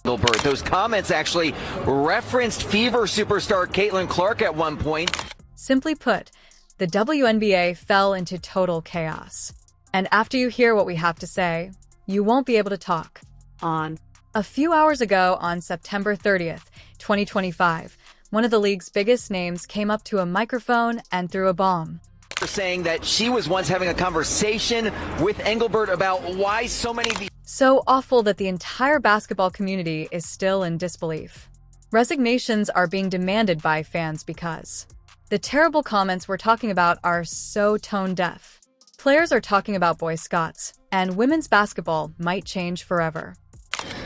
Engelbert. Those comments actually referenced Fever superstar Caitlin Clark at one point. Simply put, the WNBA fell into total chaos. And after you hear what we have to say, you won't be able to talk. A few hours ago, on September 30th, 2025, one of the league's biggest names came up to a microphone and threw a bomb. Saying that she was once having a conversation with Engelbert about why so many of these... So awful that the entire basketball community is still in disbelief. Resignations are being demanded by fans because the terrible comments we're talking about are so tone-deaf. Players are talking about Boy Scouts, and women's basketball might change forever.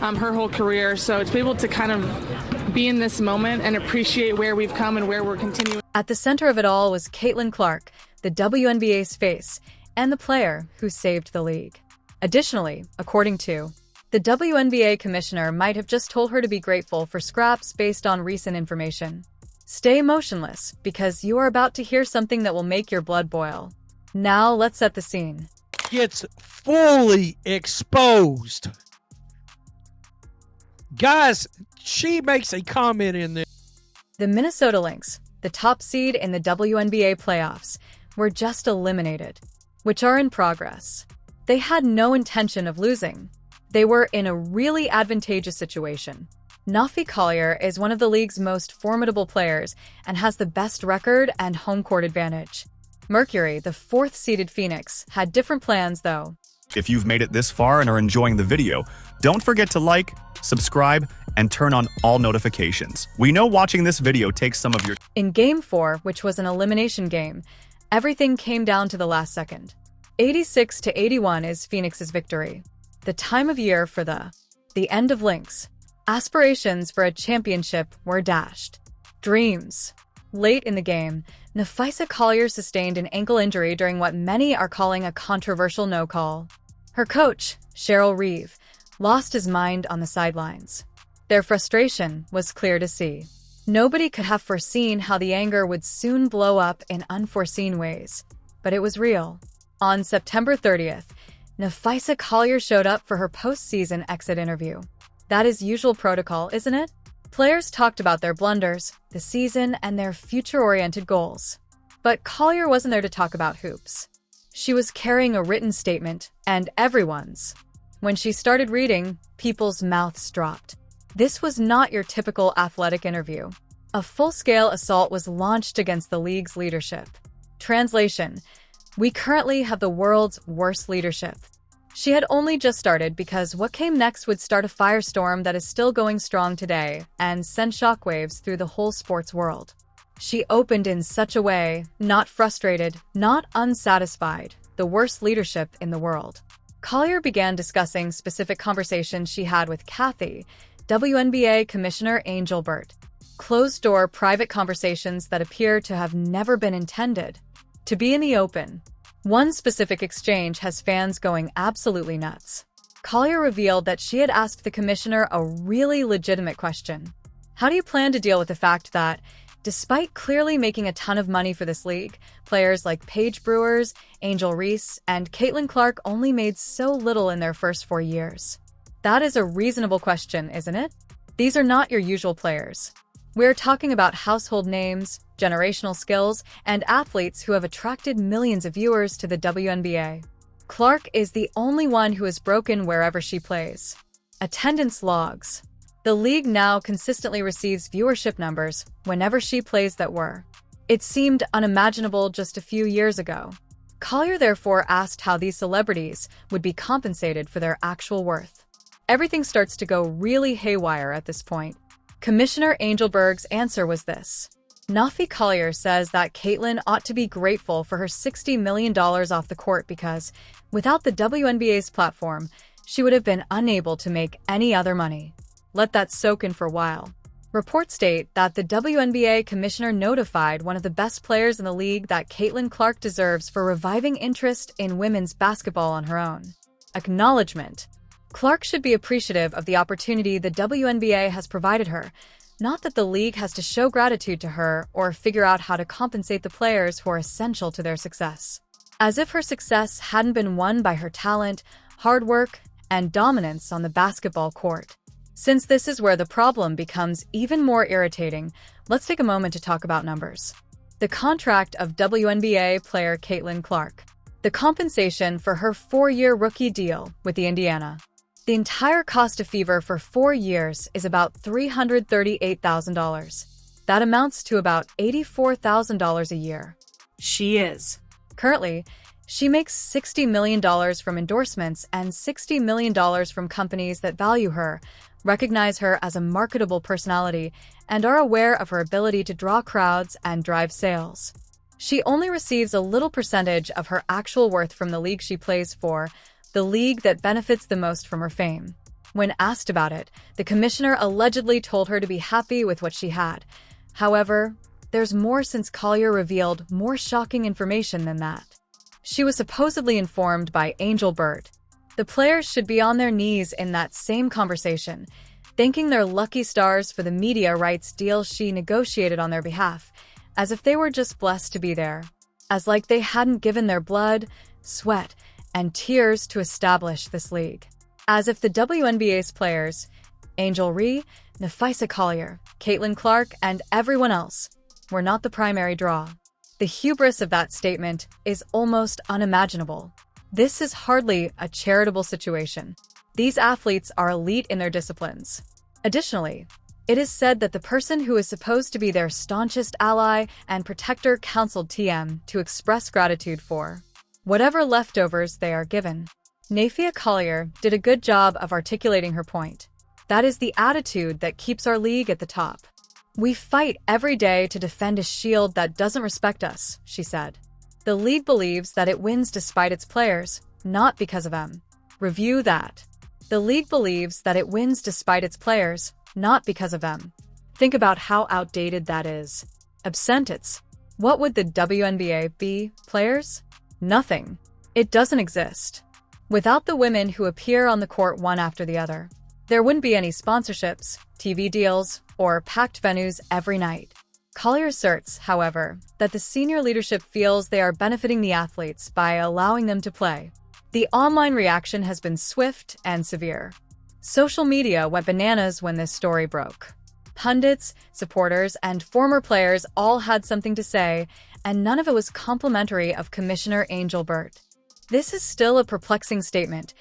Her whole career, so to be able to kind of be in this moment and appreciate where we've come and where we're continuing. At the center of it all was Caitlin Clark, the WNBA's face, and the player who saved the league. Additionally, according to the WNBA commissioner might have just told her to be grateful for scraps based on recent information. Stay motionless, because you are about to hear something that will make your blood boil. Now let's set the scene. Gets fully exposed. Guys, she makes a comment in there. The Minnesota Lynx, the top seed in the WNBA playoffs, were just eliminated, which are in progress. They had no intention of losing. They were in a really advantageous situation. Nafi Collier is one of the league's most formidable players and has the best record and home court advantage. Mercury, the fourth-seeded Phoenix, had different plans, though. If you've made it this far and are enjoying the video, don't forget to like, subscribe, and turn on all notifications. We know watching this video takes some of your... In Game 4, which was an elimination game, everything came down to the last second. 86-81 is Phoenix's victory. The time of year for the end of Lynx. Aspirations for a championship were dashed. Dreams. Late in the game, Nafi Collier sustained an ankle injury during what many are calling a controversial no-call. Her coach, Cheryl Reeve, lost his mind on the sidelines. Their frustration was clear to see. Nobody could have foreseen how the anger would soon blow up in unforeseen ways, but it was real. On September 30th, Nafi Collier showed up for her postseason exit interview. That is usual protocol, isn't it? Players talked about their blunders, the season, and their future-oriented goals. But Collier wasn't there to talk about hoops. She was carrying a written statement, and everyone's. When she started reading, people's mouths dropped. This was not your typical athletic interview. A full-scale assault was launched against the league's leadership. Translation: we currently have the world's worst leadership. She had only just started because what came next would start a firestorm that is still going strong today and send shockwaves through the whole sports world. She opened in such a way, not frustrated, not unsatisfied, the worst leadership in the world. Collier began discussing specific conversations she had with Kathy, WNBA Commissioner Engelbert. Closed-door private conversations that appear to have never been intended to be in the open. One specific exchange has fans going absolutely nuts. Collier revealed that she had asked the commissioner a really legitimate question. How do you plan to deal with the fact that, despite clearly making a ton of money for this league, players like Paige Brewers, Angel Reese, and Caitlin Clark only made so little in their first 4 years? That is a reasonable question, isn't it? These are not your usual players. We're talking about household names, generational skills, and athletes who have attracted millions of viewers to the WNBA. Clark is the only one who is broken wherever she plays. Attendance logs. The league now consistently receives viewership numbers whenever she plays that were. It seemed unimaginable just a few years ago. Collier therefore asked how these celebrities would be compensated for their actual worth. Everything starts to go really haywire at this point. Commissioner Engelbert's answer was this. Nafi Collier says that Caitlin ought to be grateful for her $60 million off the court because, without the WNBA's platform, she would have been unable to make any other money. Let that soak in for a while. Reports state that the WNBA commissioner notified one of the best players in the league that Caitlin Clark deserves for reviving interest in women's basketball on her own. Acknowledgement. Clark should be appreciative of the opportunity the WNBA has provided her, not that the league has to show gratitude to her or figure out how to compensate the players who are essential to their success. As if her success hadn't been won by her talent, hard work, and dominance on the basketball court. Since this is where the problem becomes even more irritating, let's take a moment to talk about numbers. The contract of WNBA player Caitlin Clark. The compensation for her 4-year rookie deal with the Indiana. The entire cost of Fever for 4 years is about $338,000. That amounts to about $84,000 a year. Currently, she makes $60 million from endorsements and $60 million from companies that value her, recognize her as a marketable personality, and are aware of her ability to draw crowds and drive sales. She only receives a little percentage of her actual worth from the league she plays for, the league that benefits the most from her fame. When asked about it, the commissioner allegedly told her to be happy with what she had. However, there's more since Collier revealed more shocking information than that. She was supposedly informed by Angel Bird. The players should be on their knees in that same conversation, thanking their lucky stars for the media rights deal she negotiated on their behalf, as if they were just blessed to be there, as like they hadn't given their blood, sweat, and tears to establish this league. As if the WNBA's players, Angel Ree, Nafisa Collier, Caitlin Clark, and everyone else, were not the primary draw. The hubris of that statement is almost unimaginable. This is hardly a charitable situation. These athletes are elite in their disciplines. Additionally, it is said that the person who is supposed to be their staunchest ally and protector counseled TM to express gratitude for whatever leftovers they are given. Nafisa Collier did a good job of articulating her point. That is the attitude that keeps our league at the top. We fight every day to defend a shield that doesn't respect us, she said. The league believes that it wins despite its players, not because of them. Review that. The league believes that it wins despite its players, not because of them. Think about how outdated that is. Absentists. What would the WNBA be? Players? Nothing. It doesn't exist. Without the women who appear on the court one after the other, there wouldn't be any sponsorships, TV deals, or packed venues every night. Collier asserts, however, that the senior leadership feels they are benefiting the athletes by allowing them to play. The online reaction has been swift and severe. Social media went bananas when this story broke. Pundits, supporters, and former players all had something to say, and none of it was complimentary of Commissioner Angel Bird. This is still a perplexing statement,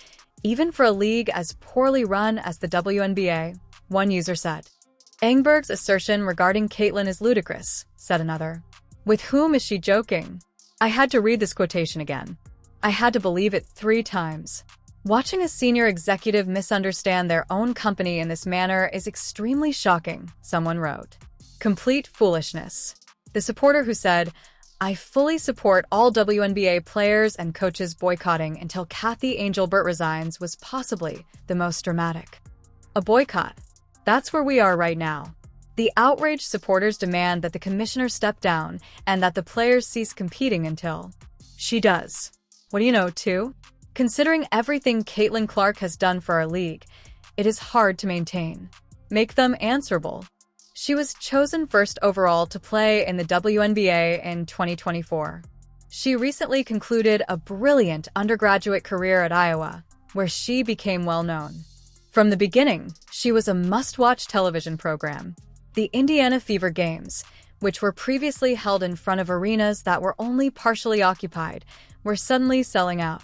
even for a league as poorly run as the WNBA, one user said. Engberg's assertion regarding Caitlin is ludicrous, said another. With whom is she joking? I had to read this quotation again. I had to believe it 3 times. Watching a senior executive misunderstand their own company in this manner is extremely shocking, someone wrote. Complete foolishness. The supporter who said, I fully support all WNBA players and coaches boycotting until Kathy Angel-Burt resigns was possibly the most dramatic. A boycott. That's where we are right now. The outraged supporters demand that the commissioner step down and that the players cease competing until she does. What do you know, too? Considering everything Caitlin Clark has done for our league, it is hard to maintain. Make them answerable. She was chosen first overall to play in the WNBA in 2024. She recently concluded a brilliant undergraduate career at Iowa, where she became well known. From the beginning, she was a must-watch television program. The Indiana Fever Games, which were previously held in front of arenas that were only partially occupied, were suddenly selling out.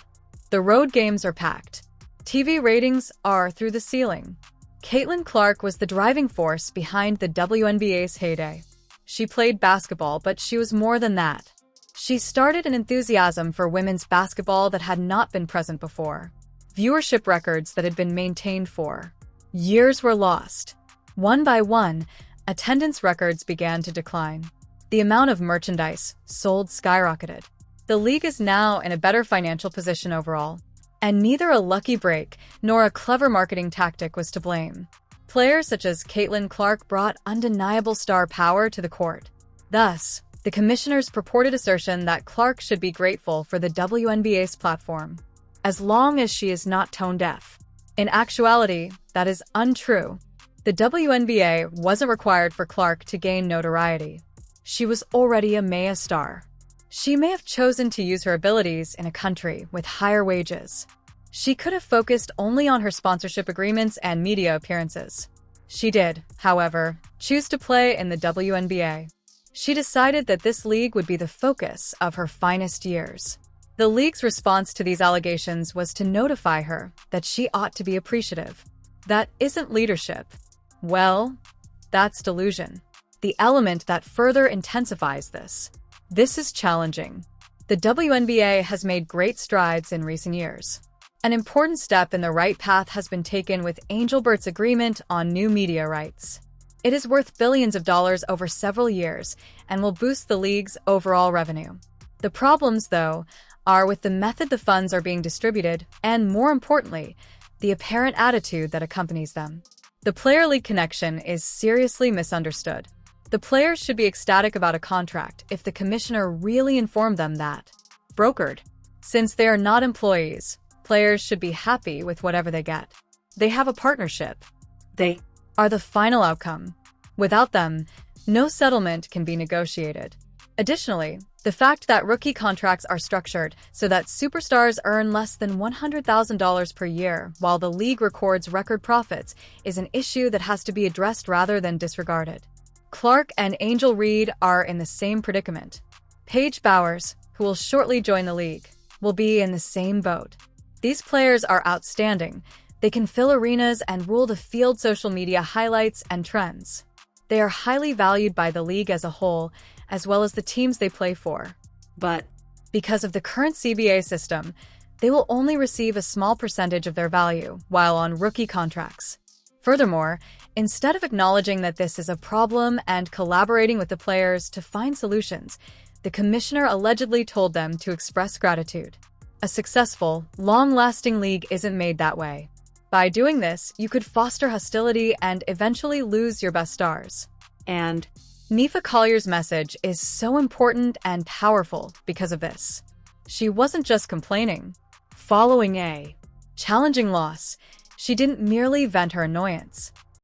The road games are packed. TV ratings are through the ceiling. Caitlin Clark was the driving force behind the WNBA's heyday. She played basketball, but she was more than that. She started an enthusiasm for women's basketball that had not been present before. Viewership records that had been maintained for years were lost. One by one, attendance records began to decline. The amount of merchandise sold skyrocketed. The league is now in a better financial position overall, and neither a lucky break nor a clever marketing tactic was to blame. Players such as Caitlin Clark brought undeniable star power to the court. Thus, the commissioner's purported assertion that Clark should be grateful for the WNBA's platform, as long as she is not tone-deaf. In actuality, that is untrue. The WNBA wasn't required for Clark to gain notoriety. She was already a mega star. She may have chosen to use her abilities in a country with higher wages. She could have focused only on her sponsorship agreements and media appearances. She did, however, choose to play in the WNBA. She decided that this league would be the focus of her finest years. The league's response to these allegations was to notify her that she ought to be appreciative. That isn't leadership. Well, that's delusion. The element that further intensifies this. This is challenging. The WNBA has made great strides in recent years. An important step in the right path has been taken with Angelbert's agreement on new media rights. It is worth billions of dollars over several years and will boost the league's overall revenue. The problems, though, are with the method the funds are being distributed and, more importantly, the apparent attitude that accompanies them. The player-league connection is seriously misunderstood. The players should be ecstatic about a contract if the commissioner really informed them that. Brokered. Since they are not employees, players should be happy with whatever they get. They have a partnership. They are the final outcome. Without them, no settlement can be negotiated. Additionally, the fact that rookie contracts are structured so that superstars earn less than $100,000 per year while the league records record profits is an issue that has to be addressed rather than disregarded. Clark and Angel Reed are in the same predicament. Paige Bowers, who will shortly join the league, will be in the same boat. These players are outstanding. They can fill arenas and rule the field social media highlights and trends. They are highly valued by the league as a whole, as well as the teams they play for. But because of the current CBA system, they will only receive a small percentage of their value while on rookie contracts. Furthermore, instead of acknowledging that this is a problem and collaborating with the players to find solutions, the commissioner allegedly told them to express gratitude. A successful, long-lasting league isn't made that way. By doing this, you could foster hostility and eventually lose your best stars. And Nifa Collier's message is so important and powerful because of this. She wasn't just complaining. Following a challenging loss, she didn't merely vent her annoyance.